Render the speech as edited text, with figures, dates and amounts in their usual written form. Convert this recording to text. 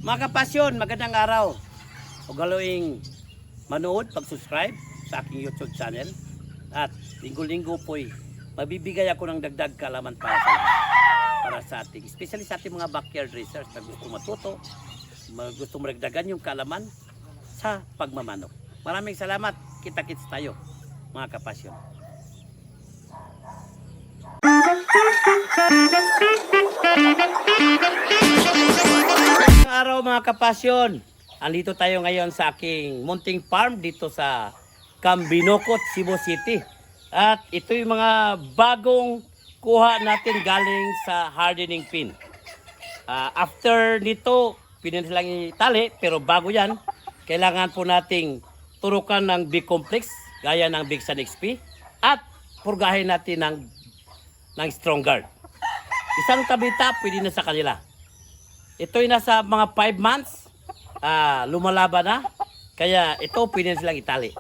Mga kapasyon, magandang araw. Huwag galoing manood, pag-subscribe sa aking YouTube channel. At linggo-linggo po'y mabibigay ako ng dagdag kaalaman para sa lahat. Para sa ating, especially sa ating mga backyard racers na gusto matuto, gusto maragdagan yung kaalaman sa pagmamanok. Maraming salamat. Kita-kits tayo, mga kapasyon. Araw mga kapasyon, andito tayo ngayon sa aking munting farm dito sa Cambinocot, Cebu City. At ito yung mga bagong kuha natin galing sa hardening pin. After nito, pinin lang itali, pero bago yan, kailangan po nating turukan ng Big Complex, gaya ng Big Sun XP, at purgahin natin ng Strong Guard. Isang tabita, pwede na sa kanila. Ito'y nasa mga 5 months, lumalaban na, kaya ito pwede na silang itali.